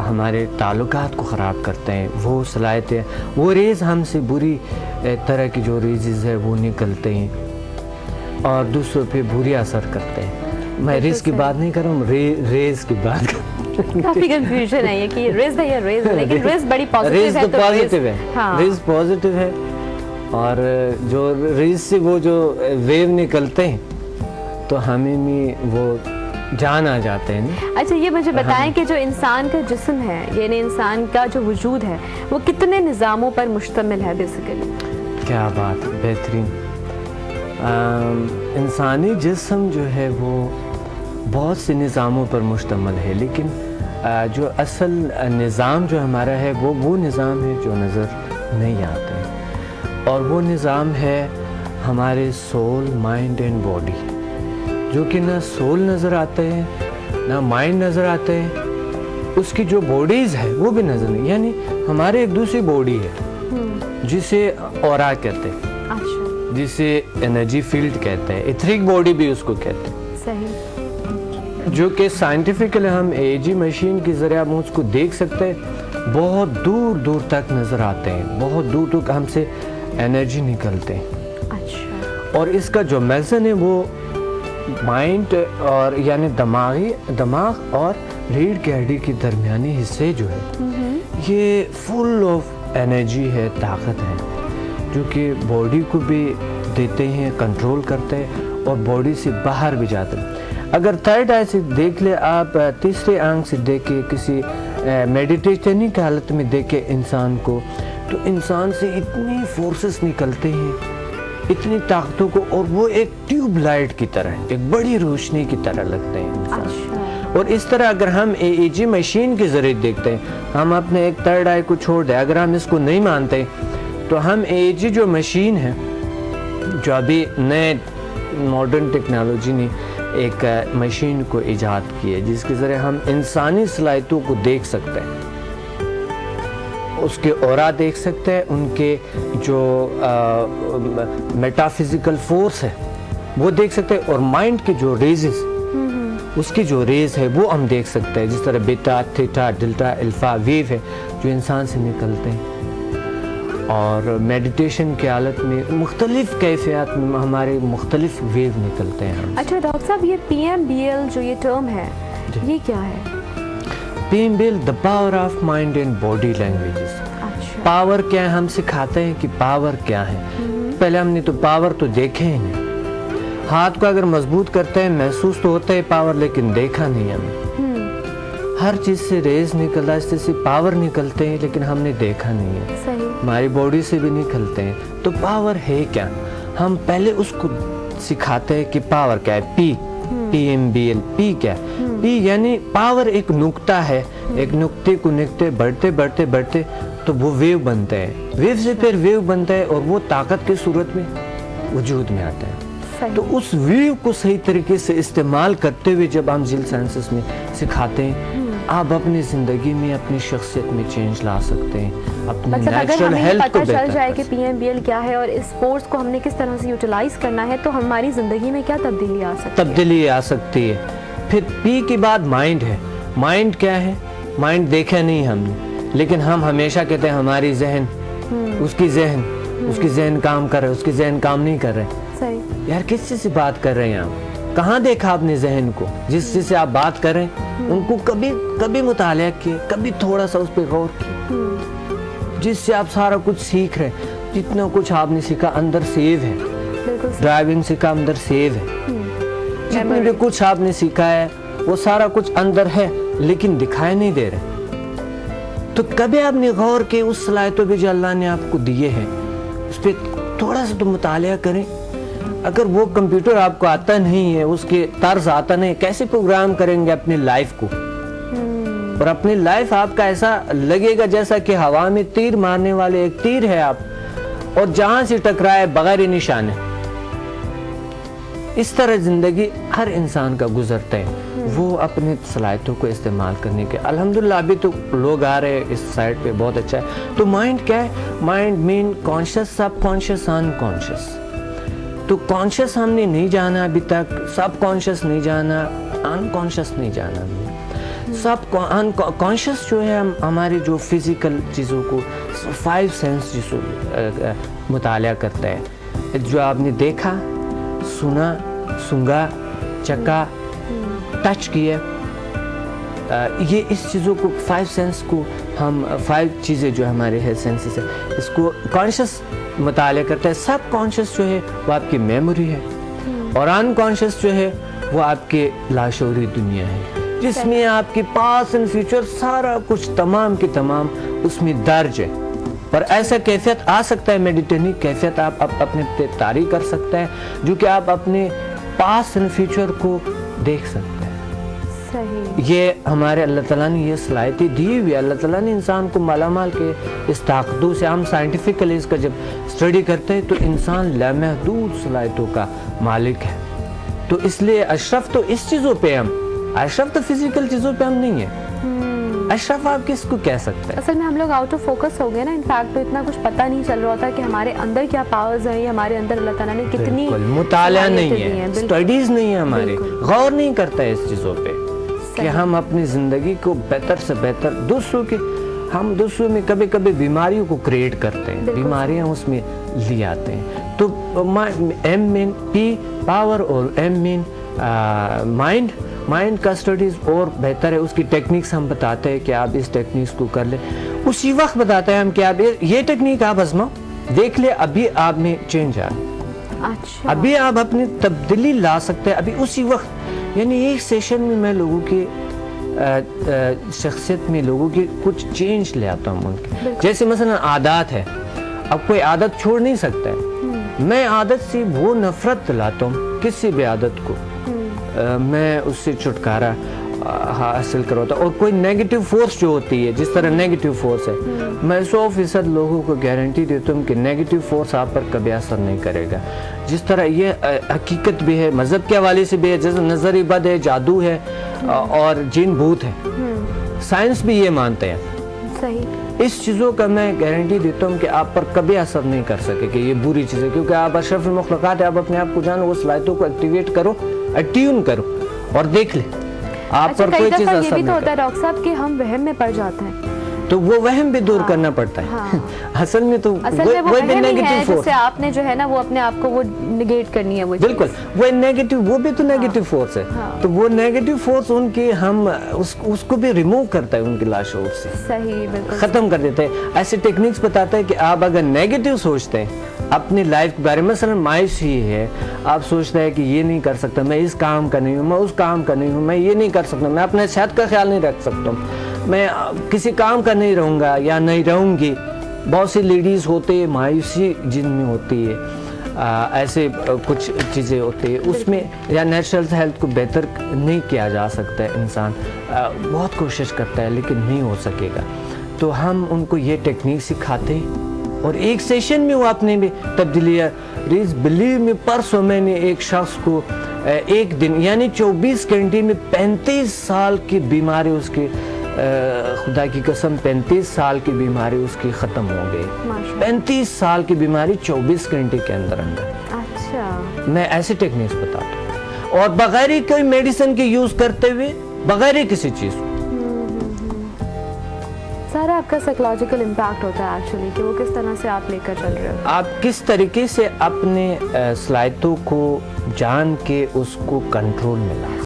ہمارے تعلقات کو خراب کرتے ہیں. وہ صلاحیتیں، وہ ریز ہم سے بری طرح کی جو ریزز ہے وہ نکلتے ہیں اور دوسروں پہ بری اثر کرتے ہیں. میں ریز کی بات نہیں کر رہا ہوں، ریز کی بات کر رہا ہوں. کافی کنفیوژن ہے یہ کہ ریز ہے یا ریز ہے، لیکن ریز بڑی پازیٹیو ہے. ریز تو پازیٹیو ہے، ریز پازیٹیو ہے. اور جو ریز سے وہ جو ویو نکلتے ہیں تو ہمیں بھی وہ جان آ جاتے ہیں. اچھا یہ مجھے بتائیں کہ جو انسان کا جسم ہے، یعنی انسان کا جو وجود ہے، وہ کتنے نظاموں پر مشتمل ہے بیسیکلی؟ کیا بات، بہترین. انسانی جسم جو ہے وہ بہت سے نظاموں پر مشتمل ہے، لیکن جو اصل نظام جو ہمارا ہے وہ نظام ہے جو نظر نہیں آتے ہیں، اور وہ نظام ہے ہمارے سول، مائنڈ اینڈ باڈی، جو کہ نہ سول نظر آتے ہیں نہ مائنڈ نظر آتے ہیں. اس کی جو باڈیز ہے وہ بھی نظر نہیں، یعنی ہمارے ایک دوسری باڈی ہے جسے اورا کہتے ہیں، جسے انرجی فیلڈ کہتے ہیں، ایتھرک باڈی بھی اس کو کہتے ہیں. صحیح. جو کہ سائنٹیفکلی ہم AEG مشین کے ذریعے ہم اس کو دیکھ سکتے ہیں، بہت دور دور تک نظر آتے ہیں، بہت دور تک ہم سے انرجی نکلتے ہیں. اچھا. اور اس کا جو میزن ہے وہ مائنڈ اور یعنی دماغ اور ریڑھ کی ہڈی کے درمیانی حصے جو ہے یہ فل آف انرجی ہے، طاقت ہے، جو کہ باڈی کو بھی دیتے ہیں، کنٹرول کرتے ہیں اور باڈی سے باہر بھی جاتے ہیں. اگر تھرڈ آئی سے دیکھ لیں آپ، تیسرے آنکھ سے دیکھیں، کسی میڈیٹیشن کی حالت میں دیکھیں انسان کو، تو انسان سے اتنی فورسز نکلتے ہیں، اتنی طاقتوں کو، اور وہ ایک ٹیوب لائٹ کی طرح، ایک بڑی روشنی کی طرح لگتے ہیں انسان. اور اس طرح اگر ہم AEG مشین کے ذریعے دیکھتے ہیں، ہم اپنے ایک تھرڈ آئی کو چھوڑ دیں، اگر ہم اس کو نہیں مانتے تو ہم AEG جو مشین ہے، جو ابھی نئے ماڈرن ٹیکنالوجی نے ایک مشین کو ایجاد کی ہے جس کے ذریعے ہم انسانی صلاحیتوں کو دیکھ سکتے ہیں، اس کے اورا دیکھ سکتے ہیں، ان کے جو میٹافزیکل فورس ہے وہ دیکھ سکتے ہیں، اور مائنڈ کے جو ریزز، اس کی جو ریز ہے وہ ہم دیکھ سکتے ہیں، جس طرح بیٹا، تھیٹا، ڈیلٹا، الفا ویو ہے جو انسان سے نکلتے ہیں. اور میڈیٹیشن کی حالت میں مختلف کیفیات میں ہمارے مختلف ویو نکلتے ہیں. اچھا ڈاکٹر صاحب، یہ PMBL جو یہ ٹرم ہے یہ کیا ہے؟ PMBL the power of mind and body languages. Power کیا ہے، ہم سکھاتے ہیں کہ پاور کیا ہے. پہلے ہم نے تو پاور تو دیکھے ہی نہیں. ہاتھ کو اگر مضبوط کرتے ہیں محسوس تو ہوتا ہے پاور، لیکن دیکھا نہیں ہمیں. ہر چیز سے ریز نکلتا ہے، اس سے پاور نکلتے ہیں، لیکن ہم نے دیکھا نہیں ہے. ہماری باڈی سے بھی نکلتے ہیں. تو پاور ہے کیا، ہم پہلے اس کو سکھاتے ہیں کہ پاور کیا ہے. PMBL، پی کیا ہے؟ پی یعنی پاور ایک نقطہ ہے، ایک نقطے کو نقطے بڑھتے بڑھتے بڑھتے تو وہ ویو بنتا ہے، ویو سے پھر ویو بنتا ہے، اور وہ طاقت کی صورت میں وجود میں آتا ہے. تو اس ویو کو صحیح طریقے سے استعمال کرتے ہوئے جب ہم ذیل سائنسز میں سکھاتے ہیں، آپ اپنی زندگی میں، اپنی شخصیت میں چینج لا سکتے ہیں، اپنے نیچرل ہیلتھ کو بہتر چل جائے کہ بہتر. PMBL کیا ہے اور اس فورس کو ہم نے کس طرح سے یوٹیلائز کرنا ہے، تو ہماری زندگی میں کیا تبدیلی آ سکتی ہے؟ تبدیلی آ سکتی ہے. پھر پی کے بعد مائنڈ ہے. مائنڈ کیا ہے؟ مائنڈ دیکھا نہیں ہم نے، لیکن ہم ہمیشہ کہتے ہیں ہماری ذہن، اس کی ذہن کام کر رہے، اس کی ذہن کام نہیں کر رہے. یار کس چیز سے بات کر رہے ہیں آپ؟ کہاں دیکھا آپ نے ذہن کو؟ جس چیز سے آپ بات کر رہے ہیں ان کو کبھی مطالعہ کیے، کبھی تھوڑا سا اس پہ غور کیے، جس سے آپ سارا کچھ سیکھ رہے ہیں. جتنا کچھ آپ نے سیکھا اندر سیو ہے. ڈرائیونگ سیکھا اندر سیو ہے. جتنے بھی کچھ آپ نے سیکھا ہے وہ سارا کچھ اندر ہے، لیکن دکھائی نہیں دے رہے. تو کبھی آپ نے غور کے اس صلاحیتوں پہ جو اللہ نے آپ کو دیے ہیں اس پہ تھوڑا سا تو مطالعہ کریں. اگر وہ کمپیوٹر آپ کو آتا نہیں ہے، اس کے طرز آتا نہیں، کیسے پروگرام کریں گے اپنی لائف کو؟ اور اپنی لائف آپ کا ایسا لگے گا جیسا کہ ہوا میں تیر مارنے والے ایک تیر ہے آپ، اور جہاں سے ٹکرائے بغیر نشان ہے. اس طرح زندگی ہر انسان کا گزرتا ہے. وہ اپنی صلاحیتوں کو استعمال کرنے کے، الحمدللہ ابھی تو لوگ آ رہے ہیں اس سائٹ پہ، بہت اچھا ہے. تو مائنڈ کیا ہے؟ مائنڈ مین کانشیس، سب کانشیس، ان کانشیس. تو کانشیس ہم نے نہیں جانا ابھی تک، سب کانشیس نہیں جانا، ان کانشیس نہیں جانا. سب کانشیس جو ہے ہماری جو فزیکل چیزوں کو 5 سینس جسوں مطالعہ کرتا ہے، جو آپ نے دیکھا، سنا، سونگا، چکا، ٹچ کیا، یہ اس چیزوں کو 5 سینس کو ہم 5 چیزیں جو ہمارے ہے سینسز ہے اس کو کانشیس مطالعہ کرتا ہے. سب کانشیس جو ہے وہ آپ کی میموری ہے، اور ان کانشیس جو ہے وہ آپ کے لاشعوری دنیا ہے، جس میں آپ کے پاس اینڈ فیوچر سارا کچھ تمام کی تمام اس میں درج ہے. پر ایسا کیفیت آ سکتا ہے، میڈیٹیشن کیفیت آپ اپنے طاری کر سکتا ہے، جو کہ آپ اپنے پاس اینڈ فیوچر کو دیکھ سکتے ہیں. صحیح. یہ ہمارے اللہ تعالیٰ نے یہ صلاحیتیں دی ہوئی ہے. اللہ تعالیٰ نے انسان کو مالا مال کے اس طاقتوں سے، ہم سائنٹیفکلی اس کا جب اسٹڈی کرتے ہیں تو انسان لامحدود صلاحیتوں کا مالک ہے. تو اس لیے اشرف تو اس چیزوں پہ ہم، اشرف تو فزیکل چیزوں پہ ہم نہیں ہیں. اشرف آپ کس کو کہہ سکتے ہیں؟ اصل میں ہم لوگ آؤٹ آف فوکس ہو گئے نا. انفیکٹ تو اتنا کچھ پتہ نہیں چل رہا تھا کہ ہمارے اندر کیا پاورز ہیں، ہمارے اندر اللہ تعالیٰ نے کتنی مطالعہ نہیں ہے، اسٹڈیز نہیں ہے ہمارے، غور نہیں کرتا ہے اس چیزوں پہ کہ ہم اپنی زندگی کو بہتر سے بہتر دوسروں میں کبھی کبھی بیماریوں کو کریٹ کرتے ہیں، بیماریاں اس میں لے آتے ہیں. تو ایم مین پی پاور اور ایم مین مائنڈ کا سٹڈیز اور بہتر ہے. اس کی ٹیکنیکس ہم بتاتے ہیں کہ آپ اس ٹیکنیکس کو کر لیں. اسی وقت بتاتے ہیں ہم کہ آپ یہ ٹیکنیک آپ آزماؤ، دیکھ لیں ابھی آپ میں چینج آ رہا ہے، ابھی آپ اپنی تبدیلی لا سکتے ہیں ابھی اسی وقت. یعنی ایک سیشن میں لوگوں کی شخصیت میں لوگوں کی کچھ چینج لے آتا ہوں ان کی. جیسے مثلا عادات ہے، اب کوئی عادت چھوڑ نہیں سکتا ہے، میں عادت سے وہ نفرت لاتا ہوں، کسی بھی عادت کو میں اس سے چھٹکارا حاصل کرواتا ہوں. اور کوئی نیگیٹو فورس جو ہوتی ہے، جس طرح نیگیٹو فورس ہے، میں 100% لوگوں کو گارنٹی دیتا ہوں کہ نیگیٹو فورس آپ پر کبھی اثر نہیں کرے گا. جس طرح یہ حقیقت بھی ہے، مذہب کے حوالے سے بھی ہے، جیسے نظری بد ہے، جادو ہے اور جن بھوت ہے، سائنس بھی یہ مانتے ہیں. صحیح. اس چیزوں کا میں گارنٹی دیتا ہوں کہ آپ پر کبھی اثر نہیں کر سکے کہ یہ بری چیز ہے، کیونکہ آپ اشرف المخلوقات ہیں. آپ اپنے آپ کو جانو، وہ صلاحیتوں کو ایکٹیویٹ کرو، اٹیون کرو اور دیکھ لیں آپ پر کوئی چیز اثر نہیں کرے. یہ بھی تو ہوتا ہے ڈاکٹر صاحب کہ ہم وہم میں پڑ جاتے ہیں، تو وہ وہم بھی دور کرنا پڑتا ہے. اصل میں تو وہ نیگیٹو فورس ہے، آپ نے جو ہے نا وہ اپنے آپ کو وہ نگیٹ کرنی ہے. بالکل وہ نیگیٹو، وہ بھی تو نیگیٹو فورس ہے. تو وہ نیگیٹو فورس ان کی ہم اس کو بھی ریموو کرتا ہے ان کی لاشعور سے. صحیح، بالکل ختم کر دیتے ہیں. ایسے ٹیکنیکس بتاتے ہیں کہ آپ اگر نیگیٹو سوچتے ہیں اپنی لائف کے بارے میں، مثلا مایوسی ہے، آپ سوچتے ہیں کہ یہ نہیں کر سکتا، میں اس کام کا نہیں ہوں، میں اس کام کا نہیں ہوں، میں یہ نہیں کر سکتا، میں اپنے صحت کا خیال نہیں رکھ سکتا ہوں، میں کسی کام کا نہیں رہوں گا یا نہیں رہوں گی. بہت سی لیڈیز ہوتے ہیں مایوسی جن میں ہوتی ہے، ایسے کچھ چیزیں ہوتی ہیں اس میں، یا نیچرل ہیلتھ کو بہتر نہیں کیا جا سکتا ہے. انسان بہت کوشش کرتا ہے لیکن نہیں ہو سکے گا. تو ہم ان کو یہ ٹیکنیک سکھاتے ہیں اور ایک سیشن میں وہ اپنے بھی تبدیلی ہے. بلیو میں پرسوں میں نے ایک شخص کو ایک دن یعنی 24 گھنٹے میں 35 سال کی بیماری اس کی، خدا کی قسم 35 سال کی بیماری اس کی ختم ہو گئی. 35 سال کی بیماری 24 گھنٹے کے اندر. اچھا. میں ایسے ٹیکنیکس بتاتا ہوں اور بغیر ہی کوئی میڈیسن کے یوز کرتے ہوئے، بغیر ہی کسی چیز کو. سارا آپ کا سائیکولوجیکل امپیکٹ ہوتا ہے ایکچولی کہ وہ کس طرح سے آپ لے کر چل رہے ہو، آپ کس طریقے سے اپنے صلاحیتوں کو جان کے اس کو کنٹرول میں لا